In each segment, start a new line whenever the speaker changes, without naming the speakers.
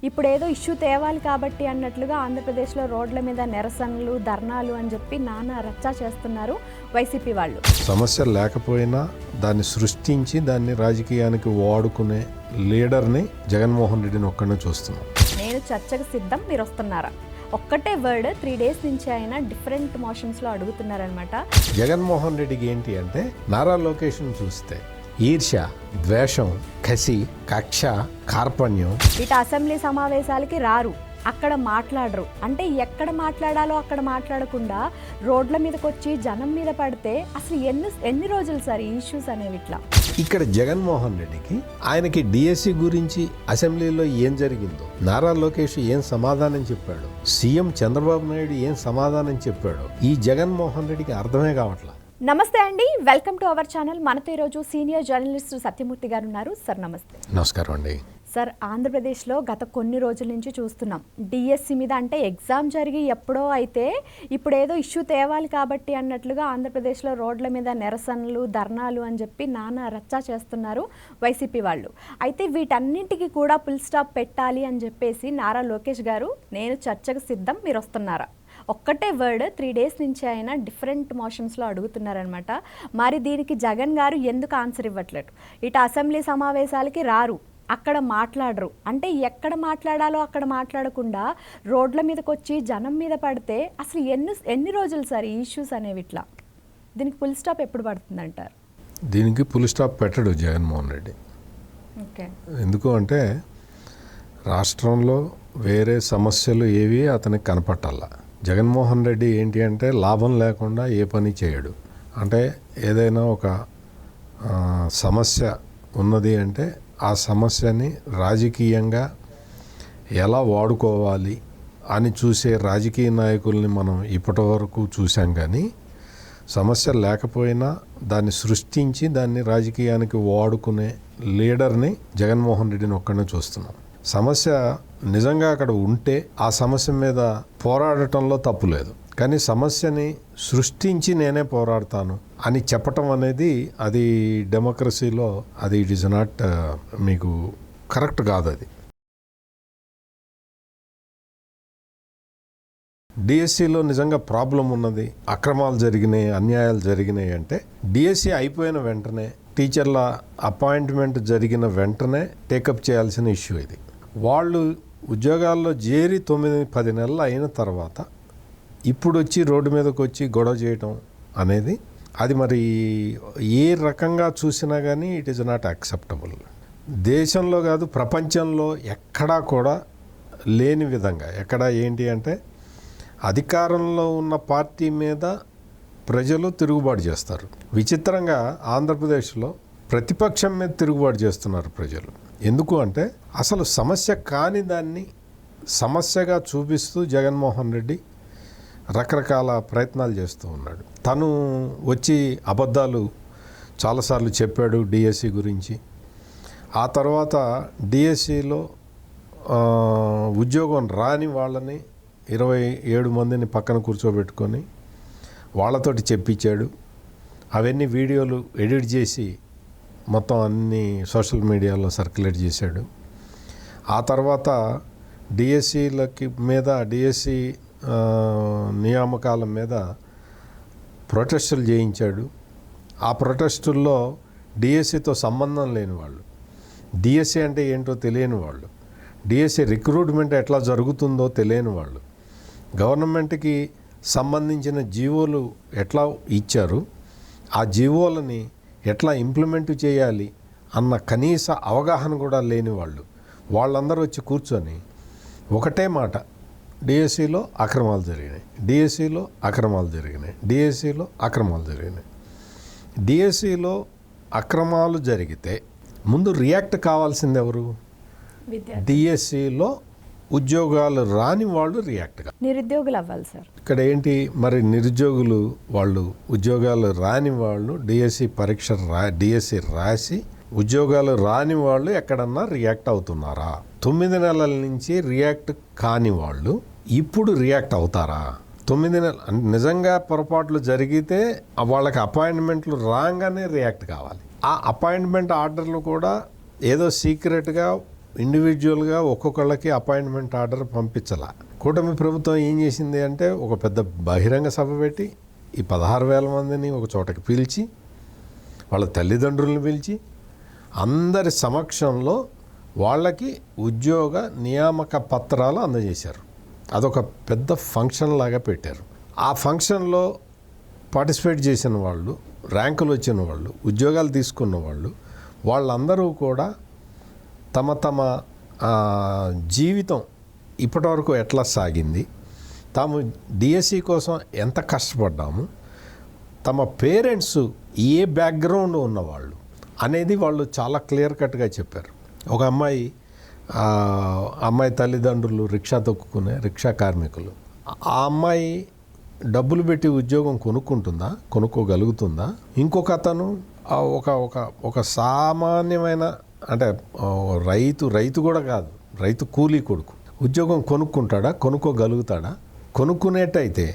ఇప్పుడు ఏదో ఇష్యూ తేవాలి కాబట్టి అన్నట్లుగా ఆంధ్రప్రదేశ్లో రోడ్ల మీద నిరసనలు ధర్నాలు అని చెప్పి నానా రచ్చా చేస్తున్నారు వైసీపీ వాళ్ళు.
సమస్య లేకపోయినా దాన్ని సృష్టించి దాన్ని రాజకీయానికి వాడుకునే లీడర్ని జగన్మోహన్ రెడ్డిని ఒక్కడనే చూస్తున్నాం.
నేను చర్చకు సిద్ధం, మీరు వస్తున్నారా? ఒక్కటే వర్డ్ 3 days నుంచి ఆయన డిఫరెంట్ మోషన్స్లో అడుగుతున్నారనమాట.
జగన్మోహన్ రెడ్డికి ఏంటి అంటే నారా లొకేషన్ చూస్తే ఈర్ష్య, ద్వేషం, కసి, కక్ష, కార్పణ్యం.
ఇటు అసెంబ్లీ సమావేశాలకి రారు, అక్కడ మాట్లాడరు. అంటే ఎక్కడ మాట్లాడాలో అక్కడ మాట్లాడకుండా రోడ్ల మీదకి వచ్చి జనం మీద పడితే అసలు ఎన్ని రోజులు సార్ ఈ ఇష్యూస్ అనేవి? ఇట్లా
ఇక్కడ జగన్మోహన్ రెడ్డికి ఆయనకి డిఎస్సి గురించి అసెంబ్లీలో ఏం జరిగిందో, నారా లోకేష్ ఏం సమాధానం చెప్పాడు, సీఎం చంద్రబాబు నాయుడు ఏం సమాధానం చెప్పాడు, ఈ జగన్మోహన్ రెడ్డికి అర్థమే కావట్లా.
నమస్తే అండి, వెల్కమ్ టు అవర్ ఛానల్. మనతో ఈరోజు సీనియర్ జర్నలిస్ట్ సత్యమూర్తి గారు ఉన్నారు. సార్ నమస్తే.
నమస్కారం అండి.
సార్, ఆంధ్రప్రదేశ్లో గత కొన్ని రోజుల నుంచి చూస్తున్నాం డిఎస్సి మీద, అంటే ఎగ్జామ్ జరిగి ఎప్పుడో అయితే ఇప్పుడు ఏదో ఇష్యూ తేవాలి కాబట్టి అన్నట్లుగా ఆంధ్రప్రదేశ్లో రోడ్ల మీద నిరసనలు ధర్నాలు అని చెప్పి నానా రచ్చా చేస్తున్నారు వైసీపీ వాళ్ళు. అయితే వీటన్నింటికి కూడా ఫుల్ స్టాప్ పెట్టాలి అని చెప్పేసి నారా లోకేష్ గారు నేను చర్చకు సిద్ధం, మీరు వస్తున్నారా? ఒక్కటే వర్డ్ 3 days నుంచి ఆయన డిఫరెంట్ మోషన్స్లో అడుగుతున్నారనమాట. మరి దీనికి జగన్ గారు ఎందుకు ఆన్సర్ ఇవ్వట్లేదు? ఇటు అసెంబ్లీ సమావేశాలకి రారు, అక్కడ మాట్లాడరు. అంటే ఎక్కడ మాట్లాడాలో అక్కడ మాట్లాడకుండా రోడ్ల మీదకి వచ్చి జనం మీద పడితే అసలు ఎన్ని రోజులు సార్ ఈ ఇష్యూస్ అనేవి? ఇట్లా దీనికి ఫుల్ స్టాప్ ఎప్పుడు పడుతుంది అంటారు?
దీనికి ఫుల్ స్టాప్ పెట్టడు జగన్మోహన్ రెడ్డి.
ఓకే.
ఎందుకు అంటే రాష్ట్రంలో వేరే సమస్యలు ఏవి అతనికి కనపట్టాల. జగన్మోహన్ రెడ్డి ఏంటి అంటే లాభం లేకుండా ఏ పని చేయడు. అంటే ఏదైనా ఒక సమస్య ఉన్నది అంటే ఆ సమస్యని రాజకీయంగా ఎలా వాడుకోవాలి అని చూసే రాజకీయ నాయకుల్ని మనం ఇప్పటి వరకు చూసాం. కానీ సమస్య లేకపోయినా దాన్ని సృష్టించి దాన్ని రాజకీయానికి వాడుకునే లీడర్ని జగన్మోహన్ రెడ్డిని ఒక్కడనే చూస్తున్నాం. సమస్య నిజంగా అక్కడ ఉంటే ఆ సమస్య మీద పోరాడటంలో తప్పు లేదు. కానీ సమస్యని సృష్టించి నేనే పోరాడతాను అని చెప్పటం అనేది అది డెమోక్రసీలో అది ఇట్ ఈస్ నాట్ మీకు కరెక్ట్ కాదు. అది డిఎస్సిలో నిజంగా ప్రాబ్లం ఉన్నది, అక్రమాలు జరిగినాయి, అన్యాయాలు జరిగినాయి అంటే డిఎస్సి అయిపోయిన వెంటనే టీచర్ల అపాయింట్మెంట్ జరిగిన వెంటనే టేకప్ చేయాల్సిన ఇష్యూ ఇది. వాళ్ళు ఉద్యోగాల్లో చేరి 9-10 నెలలు అయిన తర్వాత ఇప్పుడు వచ్చి రోడ్డు మీదకి వచ్చి గొడవ చేయటం అనేది అది మరి ఏ రకంగా చూసినా కానీ ఇట్ ఈస్ నాట్ యాక్సెప్టబుల్. దేశంలో కాదు ప్రపంచంలో ఎక్కడా కూడా లేని విధంగా ఎక్కడ ఏంటి అంటే అధికారంలో ఉన్న పార్టీ మీద ప్రజలు తిరుగుబాటు చేస్తారు. విచిత్రంగా ఆంధ్రప్రదేశ్లో ప్రతిపక్షం మీద తిరుగుబాటు చేస్తున్నారు ప్రజలు. ఎందుకు అంటే అసలు సమస్య కాని దాన్ని సమస్యగా చూపిస్తూ జగన్మోహన్ రెడ్డి రకరకాల ప్రయత్నాలు చేస్తూ ఉన్నాడు. తను వచ్చి అబద్ధాలు చాలాసార్లు చెప్పాడు డిఎస్సి గురించి. ఆ తర్వాత డిఎస్సిలో ఉద్యోగం రాని వాళ్ళని 27 మందిని పక్కన కూర్చోబెట్టుకొని వాళ్ళతోటి చెప్పించాడు. అవన్నీ వీడియోలు ఎడిట్ చేసి మొత్తం అన్ని సోషల్ మీడియాలో సర్క్యులేట్ చేశాడు. ఆ తర్వాత డిఎస్సిలకి మీద డిఎస్సి నియామకాల మీద ప్రొటెస్టులు చేయించాడు. ఆ ప్రొటెస్టుల్లో డిఎస్సితో సంబంధం లేని వాళ్ళు, డిఎస్సి అంటే ఏంటో తెలియని వాళ్ళు, డిఎస్సి రిక్రూట్మెంట్ ఎట్లా జరుగుతుందో తెలియని వాళ్ళు, గవర్నమెంట్కి సంబంధించిన జీవోలు ఎట్లా ఇచ్చారు, ఆ జీవోలని ఎట్లా ఇంప్లిమెంట్ చేయాలి అన్న కనీస అవగాహన కూడా లేని వాళ్ళు, వాళ్ళందరూ వచ్చి కూర్చొని ఒకటే మాట, డిఎస్సిలో అక్రమాలు జరిగినాయి, డిఎస్సిలో అక్రమాలు జరిగినాయి, డిఎస్సిలో అక్రమాలు జరిగినాయి. డిఎస్సిలో అక్రమాలు జరిగితే ముందు రియాక్ట్ కావాల్సింది ఎవరు? డిఎస్సిలో ఉద్యోగాలు రాని వాళ్ళు రియాక్ట్ కావాలి,
నిరుద్యోగులు అవ్వాలి సార్.
ఇక్కడ ఏంటి మరి నిరుద్యోగులు వాళ్ళు ఉద్యోగాలు రాని వాళ్ళు డిఎస్సి పరీక్ష డిఎస్సి రాసి ఉద్యోగాలు రాని వాళ్ళు ఎక్కడన్నా రియాక్ట్ అవుతున్నారా? 9 నెలల నుంచి రియాక్ట్ కాని వాళ్ళు ఇప్పుడు రియాక్ట్ అవుతారా? 9 నెలలు నిజంగా పొరపాట్లు జరిగితే వాళ్ళకి అపాయింట్మెంట్లు రాగానే రియాక్ట్ కావాలి. ఆ అపాయింట్మెంట్ ఆర్డర్లు కూడా ఏదో సీక్రెట్గా ఇండివిజువల్గా ఒక్కొక్కళ్ళకి అపాయింట్మెంట్ ఆర్డర్ పంపించాల. కూటమి ప్రభుత్వం ఏం చేసింది అంటే ఒక పెద్ద బహిరంగ సభ పెట్టి ఈ 16,000 మందిని ఒక చోటకి పిలిచి వాళ్ళ తల్లిదండ్రులను పిలిచి అందరి సమక్షంలో వాళ్ళకి ఉద్యోగ నియామక పత్రాలు అందజేశారు. అదొక పెద్ద ఫంక్షన్ లాగా పెట్టారు. ఆ ఫంక్షన్లో పార్టిసిపేట్ చేసిన వాళ్ళు, ర్యాంకులు వచ్చిన వాళ్ళు, ఉద్యోగాలు తీసుకున్న వాళ్ళు, వాళ్ళందరూ కూడా తమ తమ జీవితం ఇప్పటివరకు ఎట్లా సాగింది, తాము డిఎస్సి కోసం ఎంత కష్టపడ్డాము, తమ పేరెంట్స్ ఏ బ్యాక్గ్రౌండ్ ఉన్నవాళ్ళు అనేది వాళ్ళు చాలా క్లియర్ కట్గా చెప్పారు. ఒక అమ్మాయి తల్లిదండ్రులు రిక్షా తొక్కుకునే రిక్షా కార్మికులు. ఆ అమ్మాయి డబ్బులు పెట్టి ఉద్యోగం కొనుక్కోగలుగుతుందా? ఇంకొక అతను ఒక సామాన్యమైన అంటే రైతు కూడా కాదు, రైతు కూలీ కొడుకు ఉద్యోగం కొనుక్కోగలుగుతాడా? కొనుక్కునేటైతే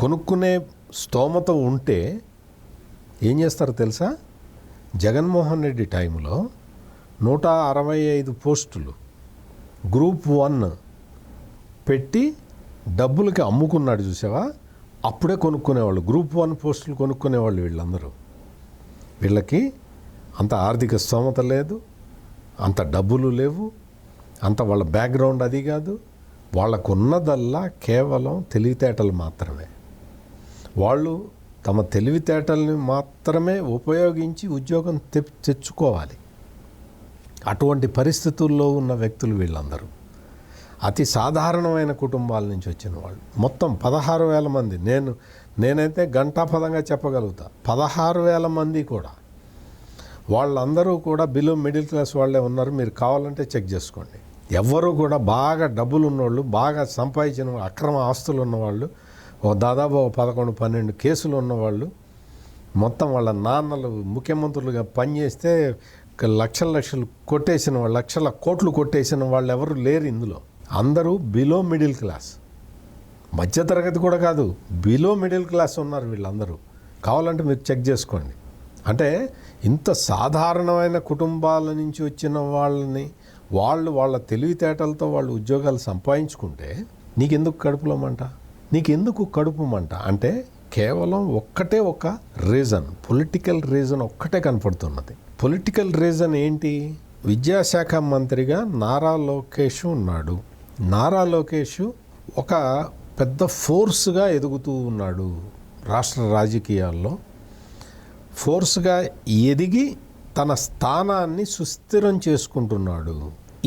కొనుక్కునే స్తోమత ఉంటే ఏం చేస్తారో తెలుసా? జగన్మోహన్ రెడ్డి టైంలో 165 పోస్టులు గ్రూప్ 1 పెట్టి డబ్బులకి అమ్ముకున్నాడు చూసావా? అప్పుడే కొనుక్కునేవాళ్ళు. గ్రూప్ 1 పోస్టులు కొనుక్కునేవాళ్ళు వీళ్ళందరూ. వీళ్ళకి అంత ఆర్థిక స్తోమత లేదు, అంత డబ్బులు లేవు, అంత వాళ్ళ బ్యాక్గ్రౌండ్ అది కాదు. వాళ్ళకున్నదల్లా కేవలం తెలివితేటలు మాత్రమే. వాళ్ళు తమ తెలివితేటల్ని మాత్రమే ఉపయోగించి ఉద్యోగం తెచ్చుకోవాలి. అటువంటి పరిస్థితుల్లో ఉన్న వ్యక్తులు వీళ్ళందరూ అతి సాధారణమైన కుటుంబాల నుంచి వచ్చిన వాళ్ళు. మొత్తం 16,000 మంది. నేనైతే ఘంటాపదంగా చెప్పగలుగుతా 16,000 మంది కూడా. వాళ్ళందరూ కూడా బిలో మిడిల్ క్లాస్ వాళ్ళే ఉన్నారు. మీరు కావాలంటే చెక్ చేసుకోండి. ఎవ్వరూ కూడా బాగా డబ్బులు ఉన్నవాళ్ళు, బాగా సంపాదించిన అక్రమ ఆస్తులు ఉన్నవాళ్ళు, దాదాపు 11-12 కేసులు ఉన్నవాళ్ళు, మొత్తం వాళ్ళ నాన్నలు ముఖ్యమంత్రులుగా పనిచేస్తే లక్షలు కొట్టేసిన వాళ్ళు, లక్షల కోట్లు కొట్టేసిన వాళ్ళు ఎవరు లేరు ఇందులో. అందరూ బిలో మిడిల్ క్లాస్, మధ్యతరగతి కూడా కాదు, బిలో మిడిల్ క్లాస్ ఉన్నారు వీళ్ళందరూ. కావాలంటే మీరు చెక్ చేసుకోండి. అంటే ఇంత సాధారణమైన కుటుంబాల నుంచి వచ్చిన వాళ్ళని వాళ్ళ తెలివితేటలతో వాళ్ళు ఉద్యోగాలు సంపాదించుకుంటే నీకెందుకు కడుపులో మంట? నీకెందుకు కడుపు మంట అంటే కేవలం ఒక్కటే ఒక రీజన్, పొలిటికల్ రీజన్ ఒక్కటే కనపడుతున్నది. పొలిటికల్ రీజన్ ఏంటి? విద్యాశాఖ మంత్రిగా నారా లోకేష్ ఉన్నాడు. నారా లోకేష్ ఒక పెద్ద ఫోర్స్గా ఎదుగుతూ ఉన్నాడు. రాష్ట్ర రాజకీయాల్లో ఫోర్స్గా ఎదిగి తన స్థానాన్ని సుస్థిరం చేసుకుంటున్నాడు.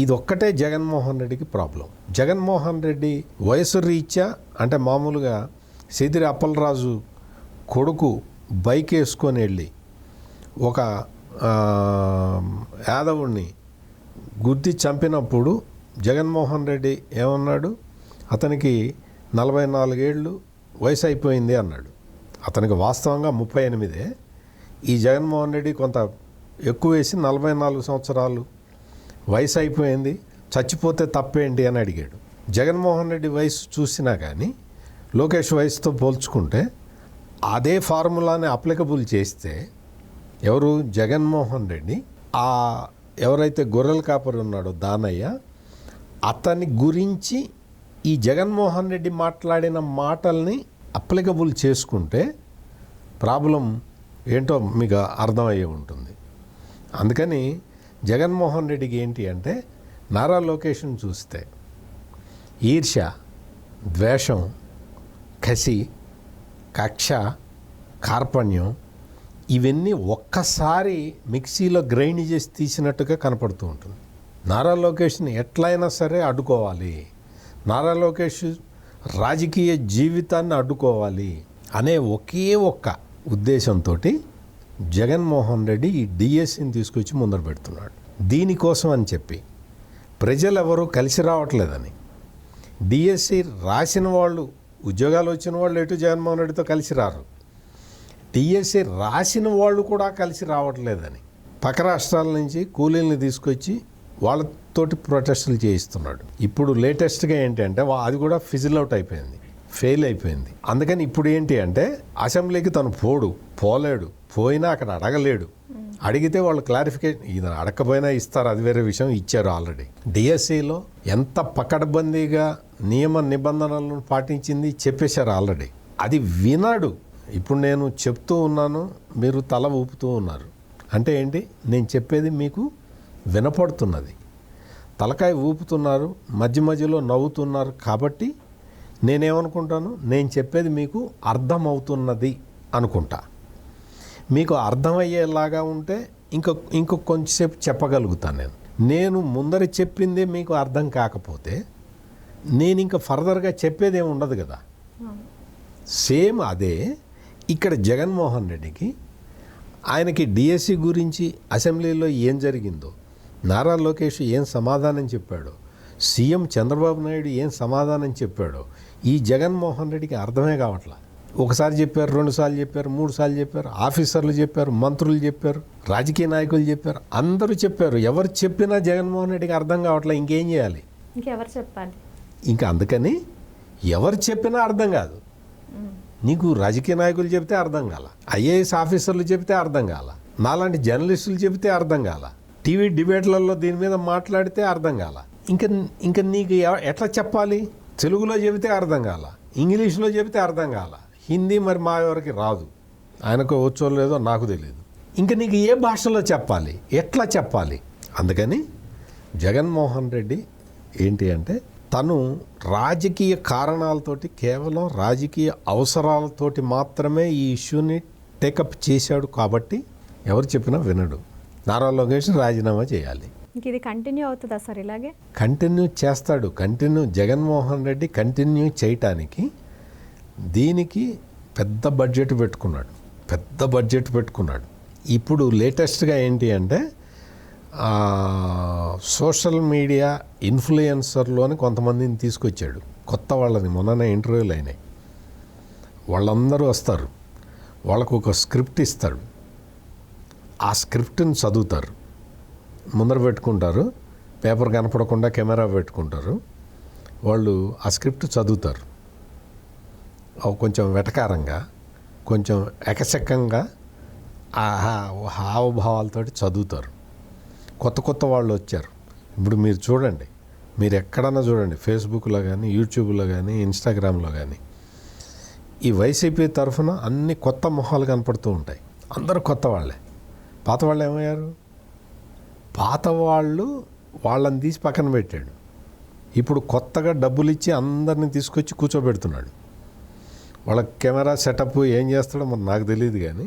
ఇదొక్కటే జగన్మోహన్ రెడ్డికి ప్రాబ్లం. జగన్మోహన్ రెడ్డి వయసు రీత్యా అంటే మామూలుగా సిదిరి అప్పలరాజు కొడుకు బైక్ వేసుకొని వెళ్ళి ఒక యాదవుడిని గుద్ది చంపినప్పుడు జగన్మోహన్ రెడ్డి ఏమన్నాడు? అతనికి 44 ఏళ్ళు వయసు అయిపోయింది అన్నాడు. అతనికి వాస్తవంగా 38. ఈ జగన్మోహన్ రెడ్డి కొంత ఎక్కువ వేసి 44 సంవత్సరాలు వయసు అయిపోయింది, చచ్చిపోతే తప్పేంటి అని అడిగాడు. జగన్మోహన్ రెడ్డి వయసు చూసినా కానీ లోకేష్ వయసుతో పోల్చుకుంటే అదే ఫార్ములాని అప్లికబుల్ చేస్తే ఎవరు? జగన్మోహన్ రెడ్డి. ఎవరైతే గొర్రెల కాపరి ఉన్నాడో దానయ్య, అతని గురించి ఈ జగన్మోహన్ రెడ్డి మాట్లాడిన మాటల్ని అప్లికబుల్ చేసుకుంటే ప్రాబ్లం ఏంటో మీకు అర్థమయ్యే ఉంటుంది. అందుకని జగన్మోహన్ రెడ్డికి ఏంటి అంటే నారా లోకేష్ని చూస్తే ఈర్ష్య, ద్వేషం, కసి, కక్ష, కార్పణ్యం ఇవన్నీ ఒక్కసారి మిక్సీలో గ్రైండ్ చేసి తీసినట్టుగా కనపడుతూ ఉంటుంది. నారా లోకేష్ని ఎట్లయినా సరే అడ్డుకోవాలి, నారా లోకేష్ రాజకీయ జీవితాన్ని అడ్డుకోవాలి అనే ఒకే ఒక్క ఉద్దేశంతో జగన్మోహన్ రెడ్డి ఈ డిఎస్సిని తీసుకొచ్చి ముందర పెడుతున్నాడు. దీనికోసం అని చెప్పి ప్రజలెవరూ కలిసి రావట్లేదని, డిఎస్సి రాసిన వాళ్ళు, ఉద్యోగాలు వచ్చిన వాళ్ళు ఎటు జగన్మోహన్ రెడ్డితో కలిసి రారు, డిఎస్సి రాసిన వాళ్ళు కూడా కలిసి రావట్లేదని పక్క రాష్ట్రాల నుంచి కూలీల్ని తీసుకొచ్చి వాళ్ళతోటి ప్రొటెస్టులు చేయిస్తున్నాడు. ఇప్పుడు లేటెస్ట్గా ఏంటంటే అది కూడా ఫిజిల్ అవుట్ అయిపోయింది, ఫెయిల్ అయిపోయింది. అందుకని ఇప్పుడు ఏంటి అంటే అసెంబ్లీకి తను పోలేడు, పోయినా అక్కడ అడగలేడు. అడిగితే వాళ్ళు క్లారిఫికేషన్ ఇది అడగకపోయినా ఇస్తారు, అది వేరే విషయం, ఇచ్చారు ఆల్రెడీ. డిఎస్సిలో ఎంత పకడ్బందీగా నియమ నిబంధనలను పాటించింది చెప్పేశారు ఆల్రెడీ. అది వినాడు. ఇప్పుడు నేను చెప్తూ ఉన్నాను, మీరు తల ఊపుతూ ఉన్నారు. అంటే ఏంటి? నేను చెప్పేది మీకు వినపడుతున్నది. తలకాయ ఊపుతున్నారు, మధ్య మధ్యలో నవ్వుతున్నారు. కాబట్టి నేనేమనుకుంటాను, నేను చెప్పేది మీకు అర్థమవుతున్నది అనుకుంటా. మీకు అర్థమయ్యేలాగా ఉంటే ఇంకో కొంచెంసేపు చెప్పగలుగుతాను. నేను ముందర చెప్పిందే మీకు అర్థం కాకపోతే నేను ఇంకా ఫర్దర్గా చెప్పేది ఏమి ఉండదు కదా. సేమ్ అదే ఇక్కడ జగన్మోహన్ రెడ్డికి, ఆయనకి డిఎస్సి గురించి అసెంబ్లీలో ఏం జరిగిందో, నారా లోకేష్ ఏం సమాధానం చెప్పాడో, సీఎం చంద్రబాబు నాయుడు ఏం సమాధానం చెప్పాడో ఈ జగన్మోహన్ రెడ్డికి అర్థమే కావట్లా. ఒకసారి చెప్పారు, 2 సార్లు చెప్పారు, 3 సార్లు చెప్పారు, ఆఫీసర్లు చెప్పారు, మంత్రులు చెప్పారు, రాజకీయ నాయకులు చెప్పారు, అందరూ చెప్పారు. ఎవరు చెప్పినా జగన్మోహన్ రెడ్డికి అర్థం కావట్లా. ఇంకేం చేయాలి?
ఇంకెవరు చెప్పాలి?
ఇంకా అందుకని ఎవరు చెప్పినా అర్థం కాదు. నీకు రాజకీయ నాయకులు చెప్తే అర్థం కాల, ఐఏఎస్ ఆఫీసర్లు చెప్తే అర్థం కాల, నాలాంటి జర్నలిస్టులు చెప్తే అర్థం కాల, టీవీ డిబేట్లలో దీని మీద మాట్లాడితే అర్థం కాల. ఇంకా నీకు ఎట్లా చెప్పాలి? తెలుగులో చెబితే అర్థం కాల, ఇంగ్లీష్లో చెబితే అర్థం కాల, హిందీ మరి మా ఎవరికి రాదు, ఆయనకు వచ్చో లేదో నాకు తెలియదు. ఇంకా నీకు ఏ భాషలో చెప్పాలి? ఎట్లా చెప్పాలి? అందుకని జగన్మోహన్ రెడ్డి ఏంటి అంటే, తను రాజకీయ కారణాలతోటి, కేవలం రాజకీయ అవసరాలతోటి మాత్రమే ఈ ఇష్యూని టేకప్ చేశాడు. కాబట్టి ఎవరు చెప్పినా వినడు. నారా లోకేష్ రాజీనామా చేయాలి.
ఇంక ఇది కంటిన్యూ అవుతుందా సార్? ఇలాగే
కంటిన్యూ చేస్తాడు. జగన్మోహన్ రెడ్డి కంటిన్యూ చేయటానికి దీనికి పెద్ద బడ్జెట్ పెట్టుకున్నాడు. ఇప్పుడు లేటెస్ట్గా ఏంటి అంటే, సోషల్ మీడియా ఇన్ఫ్లుయెన్సర్లోని కొంతమందిని తీసుకొచ్చాడు, కొత్త వాళ్ళని. మొన్ననే ఇంటర్వ్యూలు అయినాయి. వాళ్ళందరూ వస్తారు, వాళ్ళకు ఒక స్క్రిప్ట్ ఇస్తాడు, ఆ స్క్రిప్ట్ని చదువుతారు, ముందర పెట్టుకుంటారు, పేపర్ కనపడకుండా కెమెరా పెట్టుకుంటారు, వాళ్ళు ఆ స్క్రిప్ట్ చదువుతారు. కొంచెం వెటకారంగా, కొంచెం ఎకసెక్కంగా, హావభావాలతోటి చదువుతారు. కొత్త వాళ్ళు వచ్చారు. ఇప్పుడు మీరు చూడండి, మీరు ఎక్కడన్నా చూడండి, ఫేస్బుక్లో కానీ, యూట్యూబ్లో కానీ, ఇన్స్టాగ్రామ్లో కానీ, ఈ వైసీపీ తరఫున అన్ని కొత్త మొహాలు కనపడుతూ ఉంటాయి. అందరూ కొత్త వాళ్ళే. పాత వాళ్ళు ఏమయ్యారు? పాత వాళ్ళు వాళ్ళని తీసి పక్కన పెట్టాడు. ఇప్పుడు కొత్తగా డబ్బులు ఇచ్చి అందరినీ తీసుకొచ్చి కూర్చోబెడుతున్నాడు. వాళ్ళ కెమెరా సెటప్ ఏం చేస్తాడో మరి నాకు తెలియదు, కానీ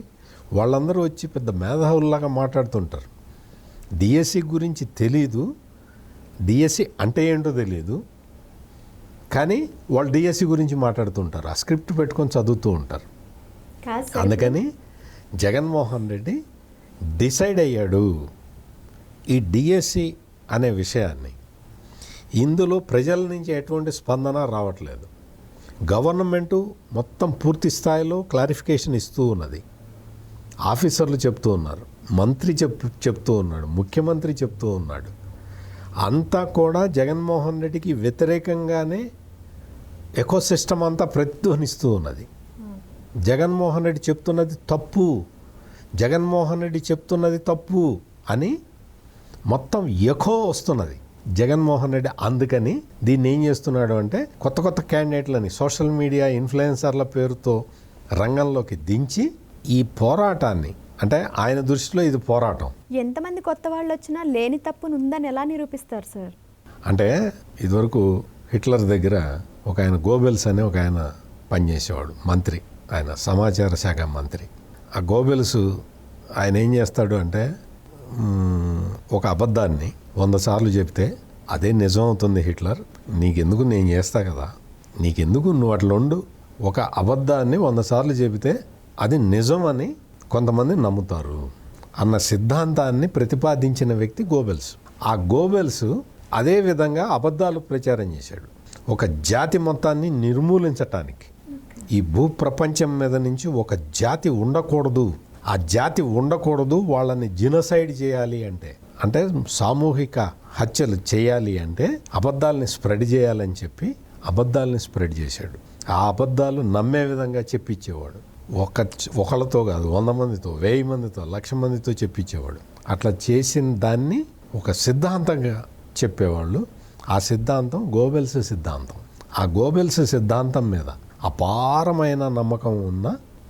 వాళ్ళందరూ వచ్చి పెద్ద మేధావుల్లాగా మాట్లాడుతుంటారు. డిఎస్సి గురించి తెలీదు, డిఎస్సి అంటే ఏంటో తెలియదు, కానీ వాళ్ళు డిఎస్సి గురించి మాట్లాడుతుంటారు, ఆ స్క్రిప్ట్ పెట్టుకొని చదువుతూ ఉంటారు. అందుకని జగన్మోహన్ రెడ్డి డిసైడ్ అయ్యాడు ఈ డిఎస్సి అనే విషయాన్ని. ఇందులో ప్రజల నుంచి ఎటువంటి స్పందన రావట్లేదు. గవర్నమెంటు మొత్తం పూర్తి స్థాయిలో క్లారిఫికేషన్ ఇస్తూ ఉన్నది. ఆఫీసర్లు చెప్తూ ఉన్నారు, మంత్రి చెప్తూ ఉన్నాడు, ముఖ్యమంత్రి చెప్తూ ఉన్నాడు. అంతా కూడా జగన్మోహన్ రెడ్డికి వ్యతిరేకంగానే ఎకోసిస్టమ్ అంతా ప్రతిధ్వనిస్తూ ఉన్నది. జగన్మోహన్ రెడ్డి చెప్తున్నది తప్పు, జగన్మోహన్ రెడ్డి చెప్తున్నది తప్పు అని మొత్తం ఎకో వస్తున్నది జగన్మోహన్ రెడ్డి. అందుకని దీన్ని ఏం చేస్తున్నాడు అంటే, కొత్త క్యాండిడేట్లని సోషల్ మీడియా ఇన్ఫ్లుయెన్సర్ల పేరుతో రంగంలోకి దించి ఈ పోరాటాన్ని, అంటే ఆయన దృష్టిలో ఇది పోరాటం.
ఎంతమంది కొత్త వాళ్ళు వచ్చినా లేని తప్పును ఉందని ఎలా నిరూపిస్తారు సార్?
అంటే ఇదివరకు హిట్లర్ దగ్గర ఒక ఆయన గోబెల్స్ అనే ఒక ఆయన పనిచేసేవాడు, మంత్రి, ఆయన సమాచార శాఖ మంత్రి. ఆ గోబెల్స్ ఆయన ఏం చేస్తాడు అంటే, ఒక అబద్ధాన్ని 100 సార్లు చెప్తే అదే నిజం అవుతుంది. హిట్లర్, నీకెందుకు, నేను చేస్తా కదా, నీకెందుకు, నువ్వు అట్లా ఉండు. ఒక అబద్ధాన్ని 100 సార్లు చెబితే అది నిజం అని కొంతమంది నమ్ముతారు అన్న సిద్ధాంతాన్ని ప్రతిపాదించిన వ్యక్తి గోబెల్స్. ఆ గోబెల్స్ అదే విధంగా అబద్ధాలు ప్రచారం చేశాడు. ఒక జాతి మొత్తాన్ని నిర్మూలించటానికి, ఈ భూప్రపంచం మీద నుంచి ఒక జాతి ఉండకూడదు, ఆ జాతి ఉండకూడదు, వాళ్ళని జినోసైడ్ చేయాలి అంటే సామూహిక హత్యలు చేయాలి అంటే అబద్ధాలని స్ప్రెడ్ చేయాలని చెప్పి అబద్ధాలని స్ప్రెడ్ చేశాడు. ఆ అబద్ధాలు నమ్మే విధంగా చెప్పించేవాడు. ఒకళ్ళతో కాదు 100 మందితో 1000 మందితో 1,00,000 మందితో చెప్పించేవాడు. అట్లా చేసిన దాన్ని ఒక సిద్ధాంతంగా చెప్పేవాళ్ళు. ఆ సిద్ధాంతం గోబెల్స్ సిద్ధాంతం. ఆ గోబెల్స్ సిద్ధాంతం మీద అపారమైన నమ్మకం ఉన్న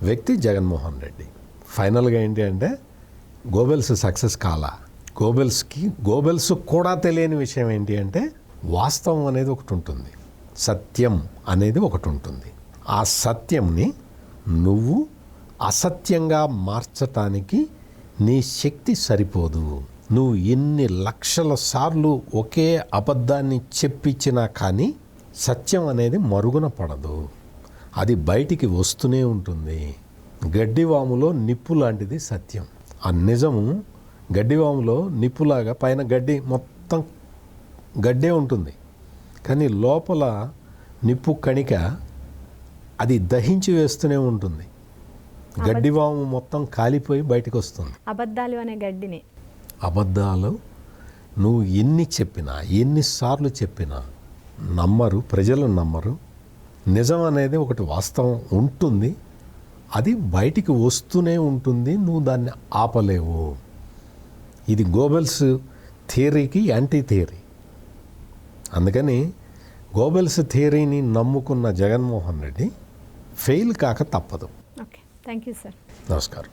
వ్యక్తి జగన్మోహన్ రెడ్డి. ఫైనల్గా ఏంటి అంటే గోబెల్స్ సక్సెస్ కాలా. గోబెల్స్ కూడా తెలియని విషయం ఏంటి అంటే వాస్తవం అనేది ఒకటి ఉంటుంది, సత్యం అనేది ఒకటి ఉంటుంది. ఆ సత్యంని నువ్వు అసత్యంగా మార్చటానికి నీ శక్తి సరిపోదు. నువ్వు ఎన్ని లక్షల సార్లు ఒకే అబద్ధాన్ని చెప్పించినా కానీ సత్యం అనేది మరుగున పడదు, అది బయటికి వస్తూనే ఉంటుంది. గడ్డివాములో నిప్పు లాంటిది సత్యం. ఆ నిజము గడ్డివాములో నిప్పులాగా పైన గడ్డి మొత్తం గడ్డే ఉంటుంది, కానీ లోపల నిప్పు కణిక అది దహించి వేస్తూనే ఉంటుంది. గడ్డివాము మొత్తం కాలిపోయి బయటకు వస్తుంది.
అబద్ధాలు అనే గడ్డిని
అబద్ధాలు నువ్వు ఎన్ని చెప్పినా ఎన్నిసార్లు చెప్పినా నమ్మరు, ప్రజలు నమ్మరు. నిజం అనేది ఒకటి వాస్తవం ఉంటుంది, అది బయటికి వస్తూనే ఉంటుంది, నువ్వు దాన్ని ఆపలేవు. ఇది గోబెల్స్ థియరీకి యాంటీ థియరీ. అందుకని గోబెల్స్ థియరీని నమ్ముకున్న జగన్మోహన్ రెడ్డి ఫెయిల్ కాక తప్పదు.
Okay, thank you sir.
నమస్కారం.